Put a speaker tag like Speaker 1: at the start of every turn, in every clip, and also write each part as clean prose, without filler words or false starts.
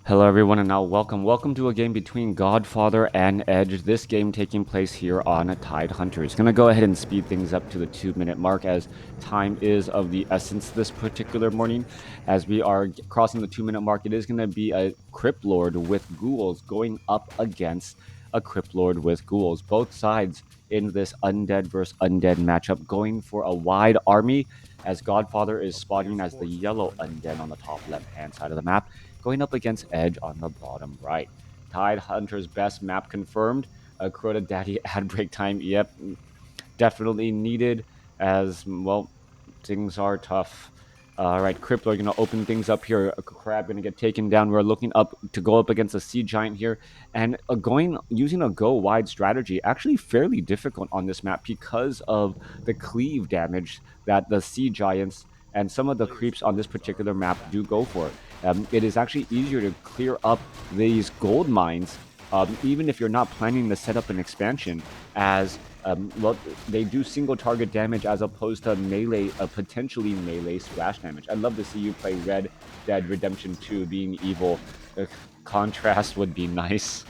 Speaker 1: Hello everyone and now welcome to a game between GodFather and EdGe. This game taking place here on Tide Hunters. Gonna go ahead and speed things up to the 2-minute mark as time is of the essence this particular morning. As we are crossing the 2-minute mark, it is gonna be a Crypt Lord with ghouls going up against a Crypt Lord with ghouls. Both sides in this undead versus undead matchup going for a wide army as GodFather is spotting as the yellow undead on the top left hand side of the map, going up against EdGe on the bottom right. Tide Hunter's best map confirmed. Crota Daddy ad break time. Yep, definitely needed as, well, things are tough. All right, Crippler going to open things up here. A Crab going to get taken down. We're looking up to go up against a Sea Giant here. And using a go wide strategy, actually fairly difficult on this map because of the cleave damage that the Sea Giants and some of the creeps on this particular map do go for. It is actually easier to clear up these gold mines, even if you're not planning to set up an expansion, as well, they do single target damage as opposed to melee, potentially melee splash damage. I'd love to see you play Red Dead Redemption 2 being evil. Contrast would be nice.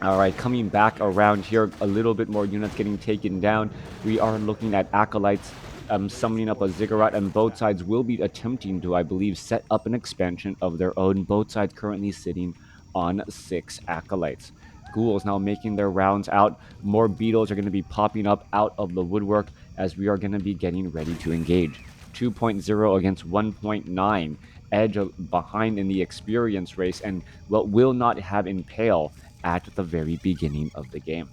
Speaker 1: All right, coming back around here, a little bit more units getting taken down. We are looking at Acolytes summoning up a Ziggurat, and both sides will be attempting to, I believe, set up an expansion of their own. Both sides currently sitting on 6 Acolytes. Ghouls now making their rounds out. More beetles are going to be popping up out of the woodwork as we are going to be getting ready to engage. 2.0 against 1.9. EdGe behind in the experience race and will not have Impale at the very beginning of the game.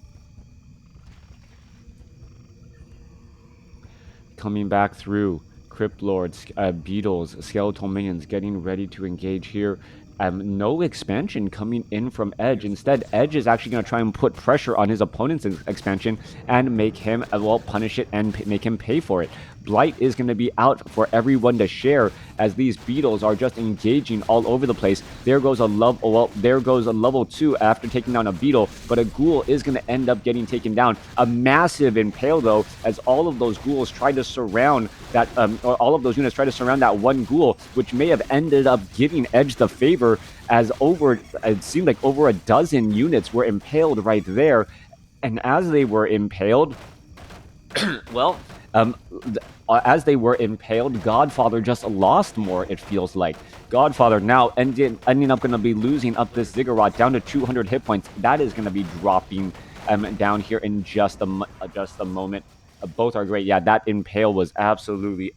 Speaker 1: Coming back through, Crypt Lords, Beetles, Skeletal Minions getting ready to engage here. No expansion coming in from EdGe. Instead, EdGe is actually going to try and put pressure on his opponent's expansion and make him, punish it and make him pay for it. Blight is going to be out for everyone to share as these beetles are just engaging all over the place. There goes a level 2 after taking down a beetle, but a ghoul is going to end up getting taken down. A massive impale though, as all of those ghouls try to surround that, or all of those units try to surround that one ghoul, which may have ended up giving EdGe the favor, as it seemed like over a dozen units were impaled right there. And as they were impaled, well, as they were impaled, GodFather just lost more, it feels like. GodFather now ending up going to be losing up this Ziggurat down to 200 hit points. That is going to be dropping down here in just a moment. Both are great. Yeah, that impale was absolutely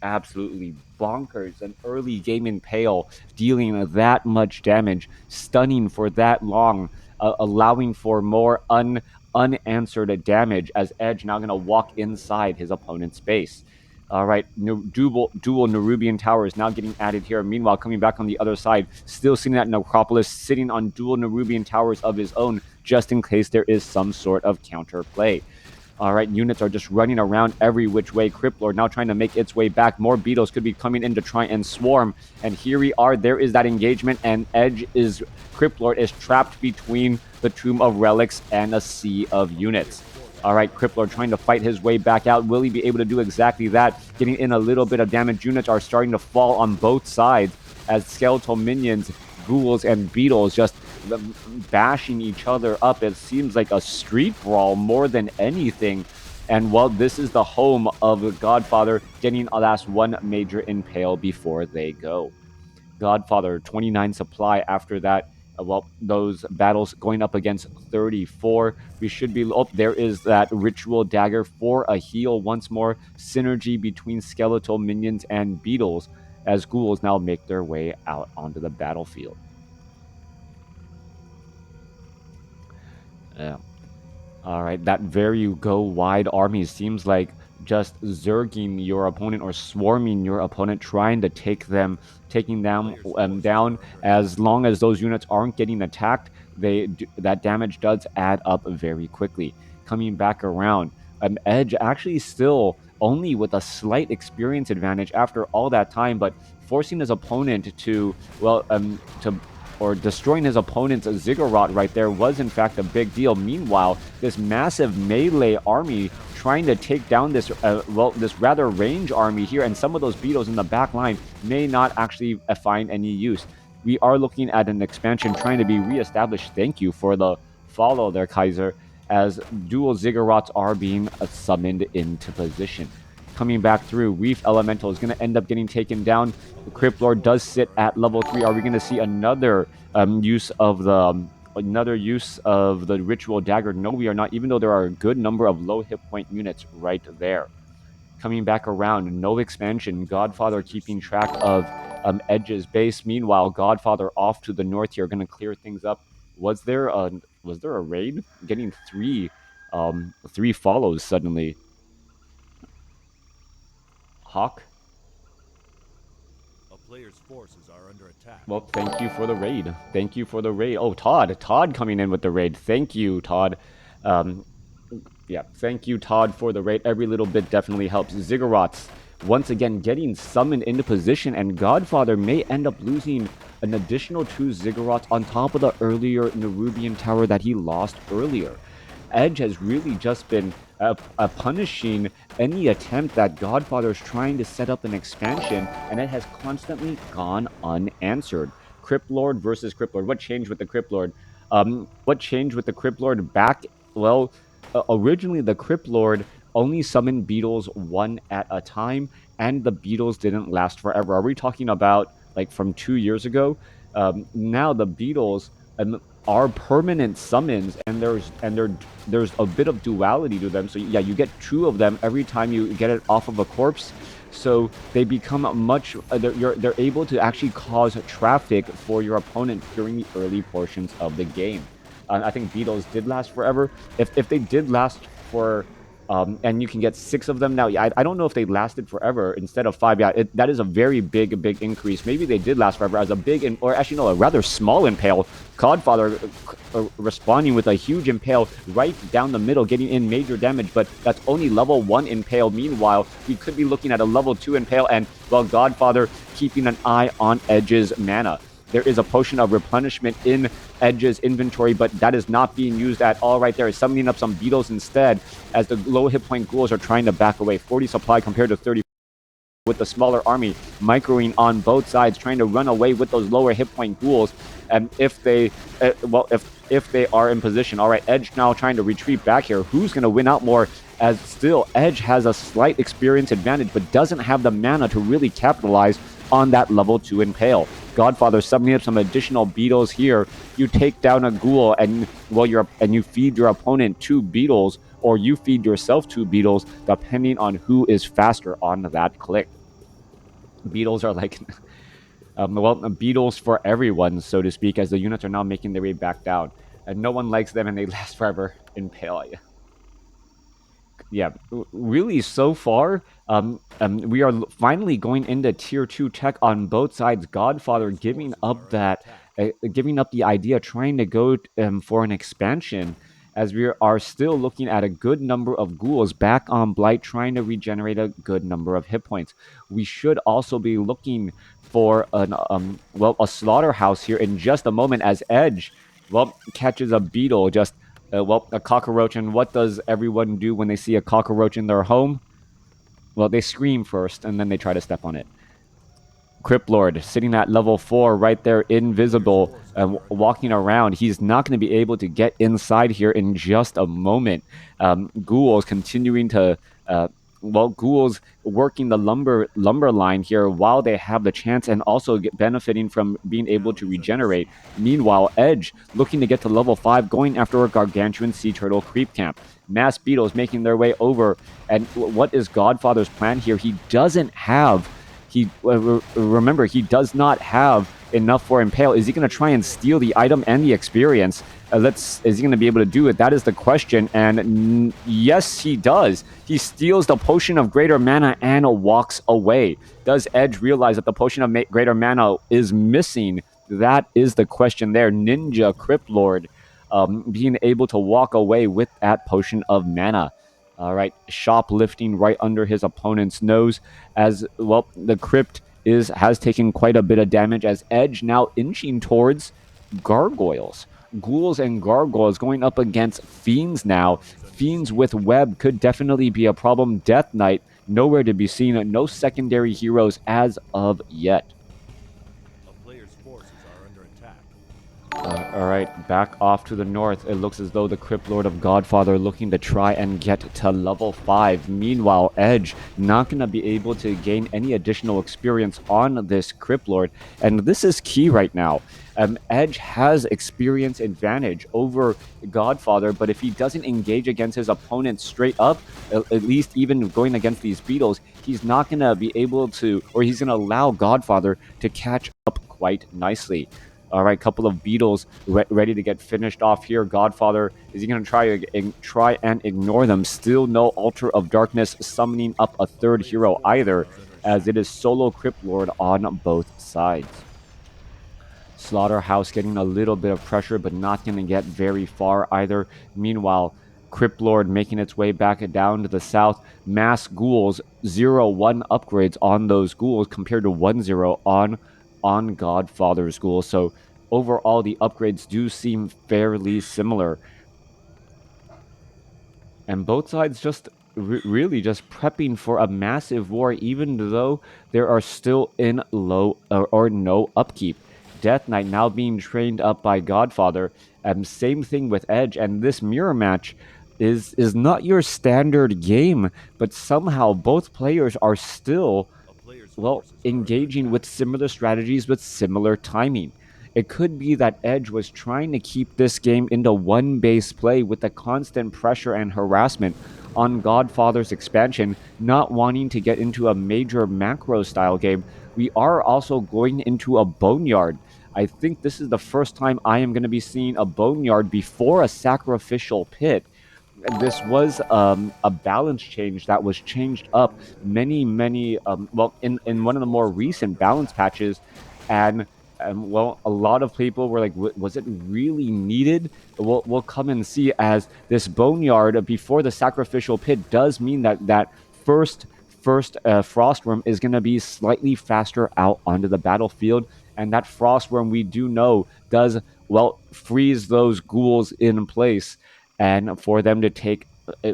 Speaker 1: bonkers. An early game impale dealing that much damage, stunning for that long, allowing for more unanswered damage as EdGe now going to walk inside his opponent's base. All right, dual Nerubian towers now getting added here. Meanwhile, coming back on the other side, still sitting at Necropolis, sitting on dual Nerubian towers of his own, just in case there is some sort of counterplay. All right, units are just running around every which way. Crypt Lord now trying to make its way back. More beetles could be coming in to try and swarm. And here we are. There is that engagement, and Crypt Lord is trapped between the Tomb of Relics and a sea of units. All right, Crypt Lord trying to fight his way back out. Will he be able to do exactly that? Getting in a little bit of damage. Units are starting to fall on both sides as skeletal minions, ghouls, and beetles just bashing each other up. It seems like a street brawl more than anything. And well, this is the home of GodFather getting a last one major impale before they go. GodFather 29 supply after that. Those battles going up against 34. We should be... Oh, there is that Ritual Dagger for a heal once more. Synergy between skeletal minions and beetles as ghouls now make their way out onto the battlefield. Yeah. All right, that very go wide army seems like just zerging your opponent or swarming your opponent, trying to taking them down. As long as those units aren't getting attacked, that damage does add up very quickly. Coming back around, EdGe actually still only with a slight experience advantage after all that time, but forcing his opponent to or destroying his opponent's Ziggurat right there was in fact a big deal. Meanwhile, this massive melee army trying to take down this this rather range army here, and some of those beetles in the back line may not actually find any use. We are looking at an expansion trying to be reestablished. Thank you for the follow there, Kaiser, as dual Ziggurats are being summoned into position. Coming back through, Reef Elemental is going to end up getting taken down. The Crypt Lord does sit at level 3. Are we going to see another use of the Ritual Dagger? No, we are not, even though there are a good number of low hit point units right there. Coming back around, no expansion. GodFather keeping track of EdGe's base. Meanwhile, GodFather off to the north here, going to clear things up. Was there a raid? Getting three follows suddenly. Hawk?
Speaker 2: A player's forces are under attack.
Speaker 1: Well, thank you for the raid. Thank you for the raid. Oh, Todd. Todd coming in with the raid. Thank you, Todd. Yeah, thank you, Todd, for the raid. Every little bit definitely helps. Ziggurats, once again, getting summoned into position, and GodFather may end up losing an additional 2 Ziggurats on top of the earlier Nerubian Tower that he lost earlier. EdGe has really just been punishing any attempt that GodFather is trying to set up an expansion, and it has constantly gone unanswered. Crypt Lord versus Crypt Lord. What changed with the Crypt Lord? What changed with the Crypt Lord back? Well, originally the Crypt Lord only summoned beetles one at a time, and the beetles didn't last forever. Are we talking about like from 2 years ago? Now the beetles are permanent summons, and there's a bit of duality to them. So yeah, you get 2 of them every time you get it off of a corpse. So they become much. They're able to actually cause traffic for your opponent during the early portions of the game. I think beetles did last forever. If they did last for and you can get 6 of them now. Yeah, I don't know if they lasted forever instead of 5. Yeah, that is a very big increase. Maybe they did last forever as a big, or actually no, a rather small impale. GodFather responding with a huge impale right down the middle, getting in major damage, but that's only level 1 impale. Meanwhile, we could be looking at a level 2 impale, and well, GodFather keeping an eye on EdGe's mana. There is a potion of replenishment in EdGe's inventory, but that is not being used at all right there. It's summoning up some beetles instead, as the low hit point ghouls are trying to back away. 40 supply compared to 30 with the smaller army, microing on both sides, trying to run away with those lower hit point ghouls. And if they, if they are in position, all right, EdGe now trying to retreat back here. Who's going to win out more? As still, EdGe has a slight experience advantage, but doesn't have the mana to really capitalize on that level 2 impale. GodFather summoning up some additional beetles here. You take down a ghoul, and well, you feed your opponent 2 beetles, or you feed yourself 2 beetles, depending on who is faster on that click. Beetles are like, well, beetles for everyone, so to speak, as the units are now making their way back down, and no one likes them, and they last forever. Impale. Yeah, really, so far, we are finally going into tier 2 tech on both sides. GodFather giving up the idea, trying to go for an expansion, as we are still looking at a good number of ghouls back on Blight, trying to regenerate a good number of hit points. We should also be looking for an a slaughterhouse here in just a moment, as EdGe catches a beetle, just a cockroach. And what does everyone do when they see a cockroach in their home? Well, they scream first, and then they try to step on it. Crypt Lord sitting at level 4 right there, invisible, walking around. He's not going to be able to get inside here in just a moment. Ghouls continuing to... ghouls working the lumber line here while they have the chance, and also benefiting from being able to regenerate. Meanwhile, EdGe looking to get to level 5, going after a gargantuan sea turtle creep camp. Mass beetles making their way over. And what is GodFather's plan here? He doesn't have... remember, he does not have enough for impale. Is he going to try and steal the item and the experience? Is he going to be able to do it? That is the question. And yes, he does. He steals the potion of greater mana and walks away. Does EdGe realize that the potion of greater mana is missing? That is the question there. Ninja Crypt Lord being able to walk away with that potion of mana. All right, shoplifting right under his opponent's nose, as well. The crypt has taken quite a bit of damage, as EdGe now inching towards gargoyles. Ghouls and gargoyles going up against fiends now. Fiends with web could definitely be a problem. Death Knight, nowhere to be seen. No secondary heroes as of yet.
Speaker 2: A player's forces are under attack.
Speaker 1: All right, back off to the north. It looks as though the Crypt Lord of Godfather looking to try and get to level 5. Meanwhile, EdGe not going to be able to gain any additional experience on this Crypt Lord. And this is key right now. EdGe has experience advantage over Godfather, but if he doesn't engage against his opponent straight up, at least even going against these beetles, he's not going to be able to, or he's going to allow Godfather to catch up quite nicely. All right, couple of beetles ready to get finished off here. Godfather, is he going to try and ignore them? Still no Altar of Darkness summoning up a third hero either, as it is solo Crypt Lord on both sides. Slaughterhouse getting a little bit of pressure, but not going to get very far either. Meanwhile, Crypt Lord making its way back down to the south. Mass ghouls, 0-1 upgrades on those ghouls compared to 1-0 on Godfather's ghouls. So overall, the upgrades do seem fairly similar. And both sides just really just prepping for a massive war, even though there are still in low or no upkeep. Death Knight now being trained up by Godfather. Same thing with EdGe, and this mirror match is not your standard game, but somehow both players are still, well, engaging with similar strategies with similar timing. It could be that EdGe was trying to keep this game into one base play with the constant pressure and harassment on Godfather's expansion, not wanting to get into a major macro style game. We are also going into a boneyard. I think this is the first time I am going to be seeing a boneyard before a sacrificial pit. This was a balance change that was changed up many well, in one of the more recent balance patches, and well, a lot of people were like, was it really needed? We'll come and see, as this boneyard before the sacrificial pit does mean that first frostworm is going to be slightly faster out onto the battlefield, and that frostworm, we do know, does, well, freeze those ghouls in place and for them to take,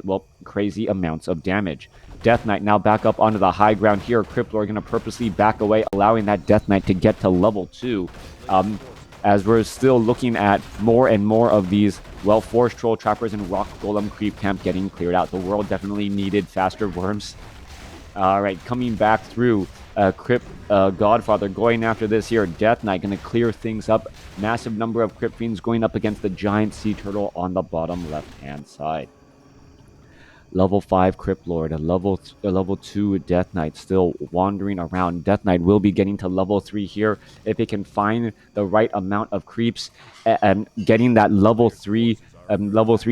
Speaker 1: well, crazy amounts of damage. Death Knight now back up onto the high ground here. Crypt Lord going to purposely back away, allowing that Death Knight to get to level 2. As we're still looking at more and more of these, well, Forest Troll Trappers and Rock Golem Creep Camp getting cleared out. The world definitely needed faster worms. All right, coming back through, Crypt Godfather going after this here. Death Knight going to clear things up. Massive number of Crypt Fiends going up against the giant sea turtle on the bottom left-hand side. Level 5 Crypt Lord, level 2 Death Knight still wandering around. Death Knight will be getting to level 3 here if it can find the right amount of creeps, and getting that level 3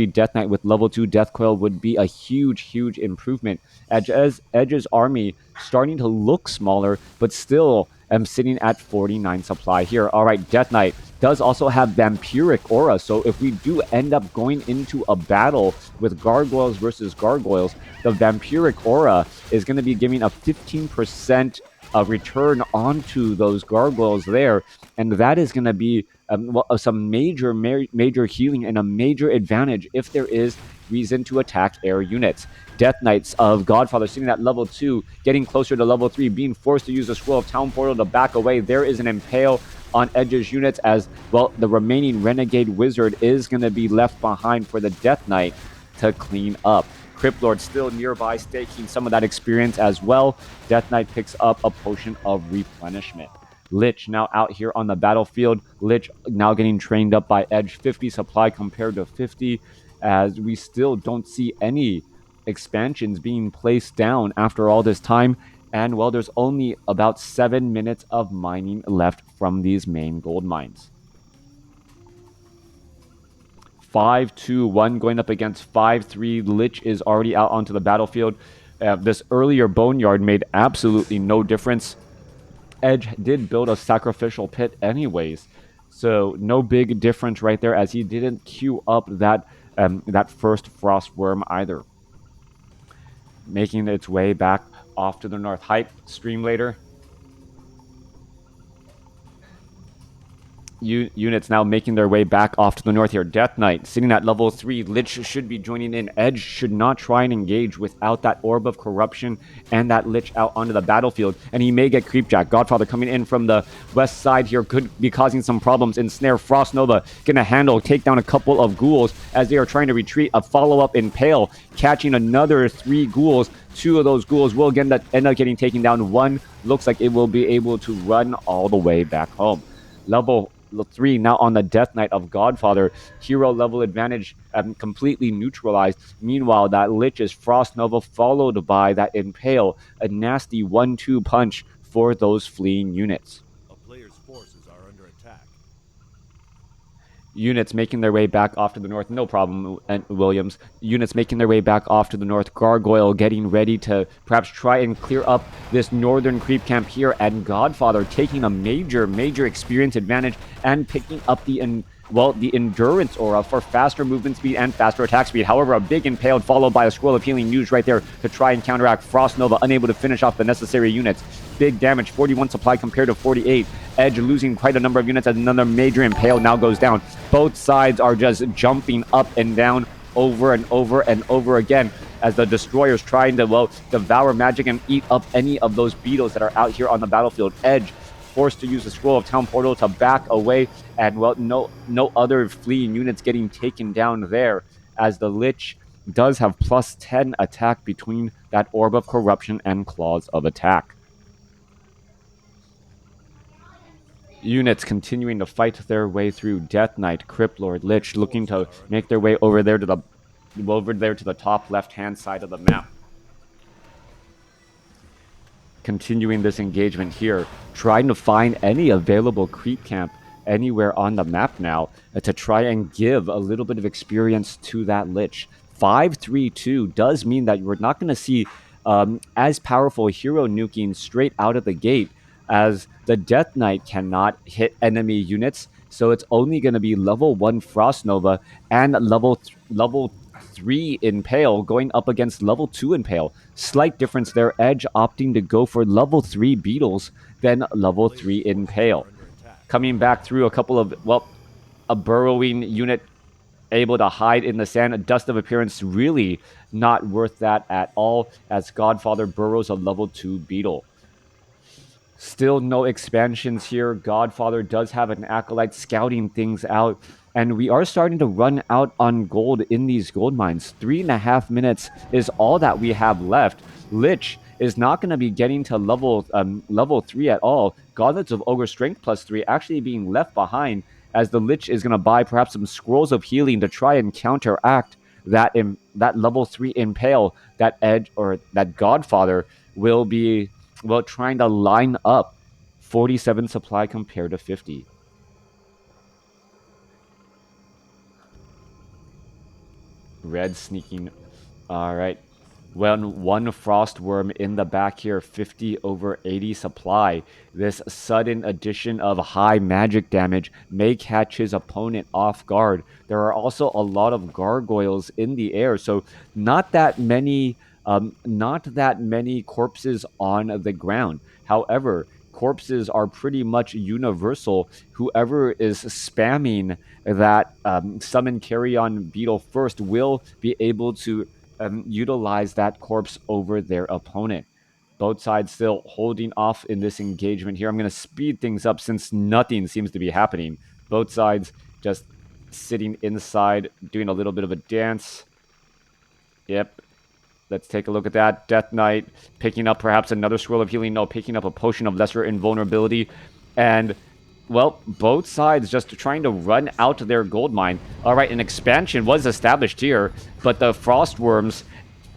Speaker 1: Death Knight with level 2 Death Coil would be a huge improvement. EdGe's army starting to look smaller, but still sitting at 49 supply here. All right, Death Knight does also have Vampiric Aura, so if we do end up going into a battle with Gargoyles versus Gargoyles, the Vampiric Aura is going to be giving a 15% return onto those Gargoyles there, and that is going to be well, some major healing and a major advantage if there is reason to attack air units. Death Knights of Godfather sitting at level 2, getting closer to level 3, being forced to use the Scroll of Town Portal to back away. There is an Impale on EdGe's units, as, well, the remaining Renegade Wizard is going to be left behind for the Death Knight to clean up. Crypt Lord still nearby, staking some of that experience as well. Death Knight picks up a Potion of Replenishment. Lich now out here on the battlefield. Lich now getting trained up by EdGe, 50 supply compared to 50, as we still don't see any expansions being placed down after all this time. And, well, there's only about 7 minutes of mining left from these main gold mines. 5-2-1 going up against 5-3. Lich is already out onto the battlefield. This earlier boneyard made absolutely no difference. EdGe did build a sacrificial pit anyways, so no big difference right there, as he didn't queue up that first frostworm either. Making its way back off to the north. Hype stream later. units now making their way back off to the north here. Death Knight sitting at level 3. Lich should be joining in. EdGe should not try and engage without that Orb of Corruption and that Lich out onto the battlefield. And he may get Creepjack. Godfather coming in from the west side here could be causing some problems. Ensnare. Frost Nova going to handle, take down a couple of ghouls as they are trying to retreat. A follow-up Impale, catching another 3 ghouls. 2 of those ghouls will end up getting taken down. 1 looks like it will be able to run all the way back home. Level 3 now on the Death Knight of Godfather. Hero level advantage completely neutralized. Meanwhile, that Lich is Frost Nova followed by that Impale. A nasty 1-2 punch for those fleeing units.
Speaker 2: A player's forces are under attack.
Speaker 1: Units making their way back off to the north. No problem, Williams. Units making their way back off to the north. Gargoyle getting ready to perhaps try and clear up this northern creep camp here. And Godfather taking a major experience advantage and picking up the endurance aura for faster movement speed and faster attack speed. However, a big impaled followed by a scroll of healing used right there to try and counteract. Frost Nova unable to finish off the necessary units. Big damage, 41 supply compared to 48. EdGe losing quite a number of units as another major impale now goes down. Both sides are just jumping up and down over and over again as the destroyers trying to, devour magic and eat up any of those beetles that are out here on the battlefield. EdGe forced to use the Scroll of Town Portal to back away, and no other fleeing units getting taken down there, as the Lich does have plus 10 attack between that Orb of Corruption and Claws of Attack. Units continuing to fight their way through. Death Knight, Crypt Lord, Lich looking to make their way over there to the top left-hand side of the map. Continuing this engagement here, trying to find any available creep camp anywhere on the map now to try and give a little bit of experience to that Lich. 5-3-2 does mean that we're not going to see as powerful hero nuking straight out of the gate, as the Death Knight cannot hit enemy units, so it's only going to be level 1 Frost Nova and level 3 Impale going up against level 2 Impale. Slight difference there. EdGe opting to go for level 3 Beetles, then level 3 Impale. Coming back through a couple of, a burrowing unit able to hide in the sand. A Dust of Appearance really not worth that at all, as Godfather burrows a level 2 Beetle. Still no expansions here. Godfather does have an Acolyte scouting things out, and we are starting to run out on gold in these gold mines. 3.5 minutes is all that we have left. Lich is not going to be getting to level 3 at all. Gauntlets of Ogre Strength +3 actually being left behind, as the Lich is going to buy perhaps some Scrolls of Healing to try and counteract that level 3 Impale that EdGe or that Godfather will be trying to line up. 47 supply compared to 50. Red sneaking. All right. One Frostworm in the back here. 50 over 80 supply. This sudden addition of high magic damage may catch his opponent off guard. There are also a lot of gargoyles in the air, so not that many corpses on the ground. However, corpses are pretty much universal. Whoever is spamming that summon carry-on beetle first will be able to utilize that corpse over their opponent. Both sides still holding off in this engagement here. I'm going to speed things up since nothing seems to be happening. Both sides just sitting inside, doing a little bit of a dance. Yep. Let's take a look at that. Death Knight picking up perhaps another Scroll of Healing. No, picking up a Potion of Lesser Invulnerability. And, both sides just trying to run out their gold mine. All right, an expansion was established here, but the Frostworm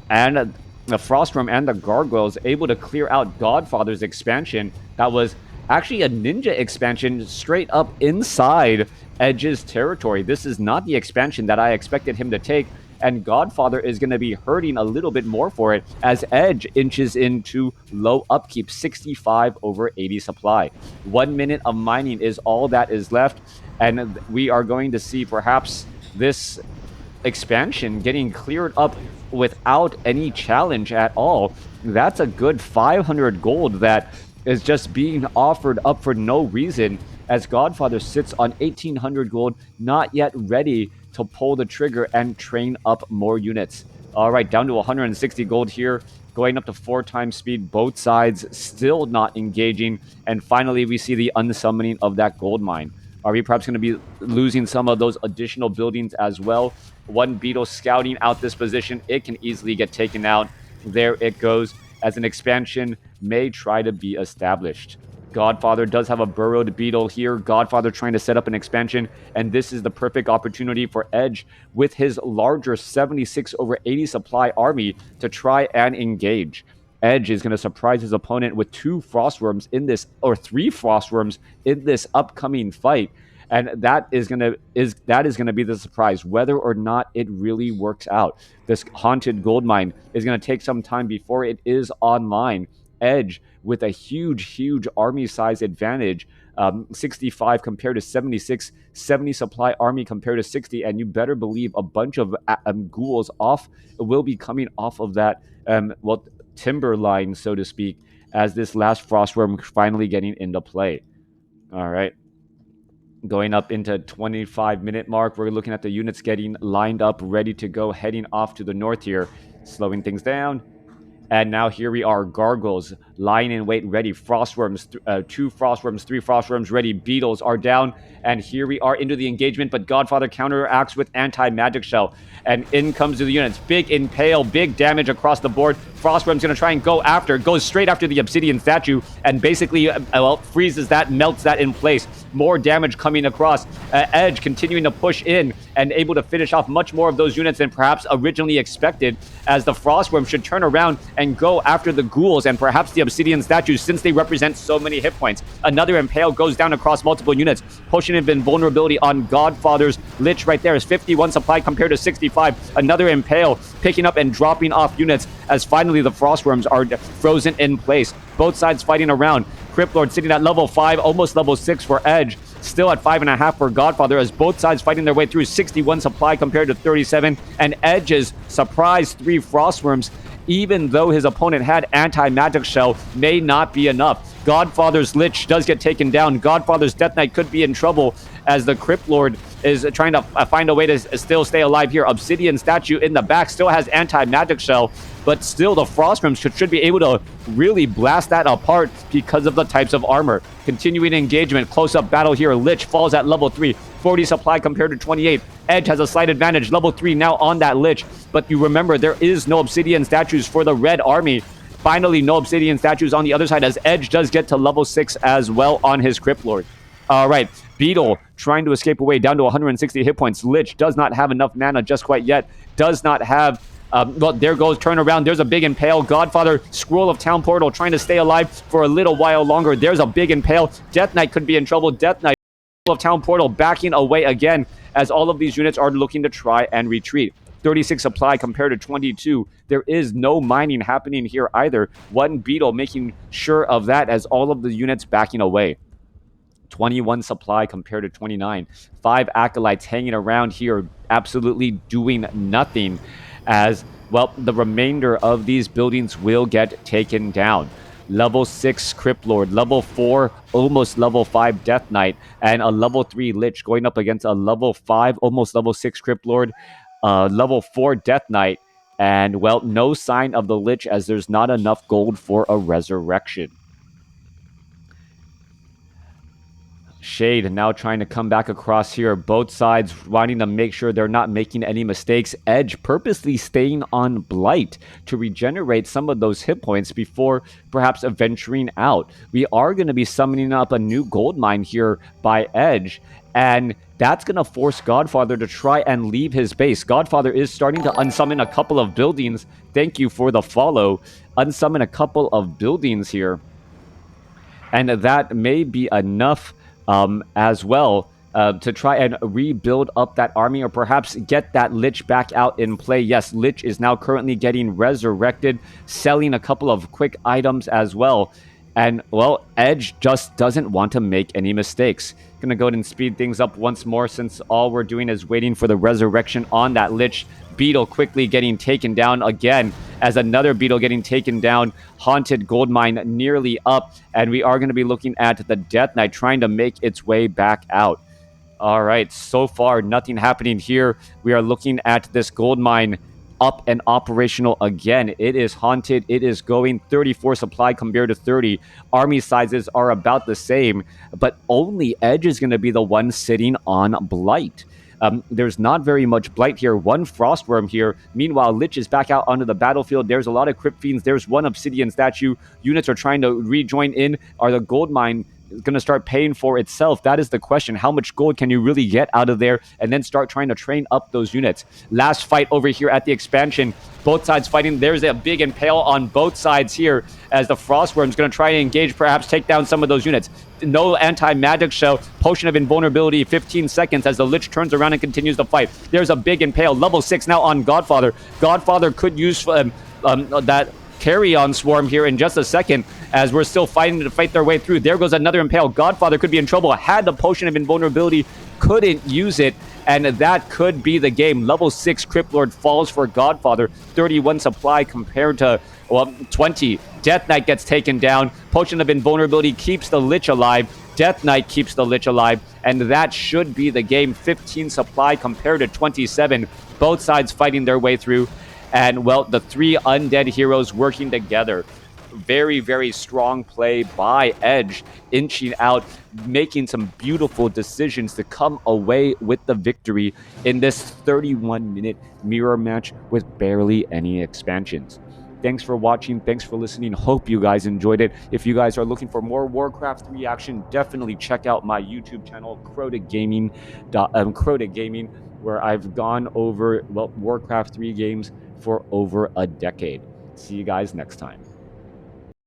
Speaker 1: and the Gargoyles able to clear out Godfather's expansion. That was actually a ninja expansion straight up inside EdGe's territory. This is not the expansion that I expected him to take, and Godfather is going to be hurting a little bit more for it as EdGe inches into low upkeep. 65 over 80 supply. 1 minute of mining is all that is left, and we are going to see perhaps this expansion getting cleared up without any challenge at all. That's a good 500 gold that is just being offered up for no reason, as GodFather sits on 1,800 gold, not yet ready to pull the trigger and train up more units. All right, down to 160 gold here, going up to 4 times speed. Both sides still not engaging. And finally, we see the unsummoning of that gold mine. Are we perhaps going to be losing some of those additional buildings as well? One beetle scouting out this position. It can easily get taken out. There it goes, as an expansion may try to be established. GodFather does have a burrowed beetle here. GodFather trying to set up an expansion, and this is the perfect opportunity for EdGe with his larger 76/80 supply army to try and engage. EdGe is going to surprise his opponent with 2 frostworms in this, or 3 frostworms in this upcoming fight. And that is going to be the surprise, whether or not it really works out. This haunted gold mine is going to take some time before it is online. EdGe with a huge army size advantage, 65 compared to 76, 70 supply army compared to 60, and you better believe a bunch of ghouls will be coming off of that timberline, so to speak, as this last frostworm finally getting into play. All right. Going up into 25-minute mark, we're looking at the units getting lined up, ready to go, heading off to the north here, slowing things down. And now here we are, gargoyles lying in wait, ready. Frostworms, 2 frostworms, 3 frostworms ready. Beetles are down, and here we are into the engagement. But GodFather counteracts with anti-magic shell, and in comes to the units. Big impale, big damage across the board. Frostworm's going to try and goes straight after the obsidian statue, and basically, freezes that, melts that in place. More damage coming across. EdGe continuing to push in and able to finish off much more of those units than perhaps originally expected, as the Frostworm should turn around and go after the ghouls and perhaps the obsidian statues, since they represent so many hit points. Another impale goes down across multiple units, pushing in invulnerability on GodFather's Lich right there. Is 51 supply compared to 65. Another impale picking up and dropping off units, as finally the Frostworms are frozen in place. Both sides fighting around. Cryptlord sitting at level 5, almost level 6 for EdGe. Still at 5.5 for GodFather, as both sides fighting their way through. 61 supply compared to 37. And EdGe's surprise 3 Frostworms, even though his opponent had anti-magic shell, may not be enough. GodFather's Lich does get taken down. GodFather's Death Knight could be in trouble, as the Cryptlord is trying to find a way to still stay alive here. Obsidian statue in the back still has anti-magic shell, but still the Frostworms should be able to really blast that apart because of the types of armor. Continuing engagement, close-up battle here. Lich falls at level 3, 40 supply compared to 28. EdGe has a slight advantage, level 3 now on that Lich, but you remember there is no obsidian statues for the red army. Finally, no obsidian statues on the other side, as EdGe does get to level 6 as well on his Cryptlord. All right, Beetle trying to escape away, down to 160 hit points. Lich does not have enough mana just quite yet. Does not have... well, there goes turn around. There's a big impale. GodFather, Scroll of Town Portal, trying to stay alive for a little while longer. There's a big impale. Death Knight could be in trouble. Death Knight, Scroll of Town Portal, backing away again, as all of these units are looking to try and retreat. 36 supply compared to 22. There is no mining happening here either. One Beetle making sure of that, as all of the units backing away. 21 supply compared to 29. 5 acolytes hanging around here, absolutely doing nothing, as, well, the remainder of these buildings will get taken down. Level 6 Cryptlord, level 4, almost level 5 Death Knight, and a level 3 Lich going up against a level 5, almost level 6 Cryptlord, level 4 Death Knight, and, well, no sign of the Lich, as there's not enough gold for a resurrection. Shade now trying to come back across here. Both sides wanting to make sure they're not making any mistakes. EdGe purposely staying on Blight to regenerate some of those hit points before perhaps venturing out. We are going to be summoning up a new gold mine here by EdGe, and that's going to force GodFather to try and leave his base. GodFather is starting to unsummon a couple of buildings. Thank you for the follow. Unsummon a couple of buildings here, and that may be enough as well, to try and rebuild up that army, or perhaps get that Lich back out in play. Yes, Lich is now currently getting resurrected, selling a couple of quick items as well. And, well, EdGe just doesn't want to make any mistakes. Gonna go ahead and speed things up once more since all we're doing is waiting for the resurrection on that Lich. Beetle quickly getting taken down again as another Beetle getting taken down. Haunted Goldmine nearly up. And we are going to be looking at the Death Knight trying to make its way back out. All right, so far, nothing happening here. We are looking at this gold mine up and operational again. It is haunted. It is going 34 supply compared to 30. Army sizes are about the same, but only EdGe is going to be the one sitting on Blight. There's not very much Blight here. One Frostworm here. Meanwhile, Lich is back out onto the battlefield. There's a lot of Crypt Fiends. There's one Obsidian statue. Units are trying to rejoin in. Are the gold mine going to start paying for itself? That is the question. How much gold can you really get out of there and then start trying to train up those units? Last fight over here at the expansion. Both sides fighting. There's a big impale on both sides here as the Frostworm's going to try and engage, perhaps take down some of those units. No anti-magic shell. Potion of invulnerability, 15 seconds as the Lich turns around and continues the fight. There's a big impale. Level 6 now on GodFather. GodFather could use that carry-on swarm here in just a second as we're still fighting to fight their way through. There goes another impale. GodFather could be in trouble. Had the potion of invulnerability, couldn't use it, and that could be the game. Level 6 Crypt Lord falls for GodFather. 31 supply compared to, well, 20. Death Knight gets taken down. Potion of invulnerability keeps the Lich alive. Death Knight keeps the Lich alive, and that should be the game. 15 supply compared to 27. Both sides fighting their way through. And, well, the three undead heroes working together. Very, very strong play by EdGe, inching out, making some beautiful decisions to come away with the victory in this 31-minute mirror match with barely any expansions. Thanks for watching. Thanks for listening. Hope you guys enjoyed it. If you guys are looking for more WarCraft 3 action, definitely check out my YouTube channel, Crota Gaming, where I've gone over, well, WarCraft 3 games for over a decade. See you guys next time.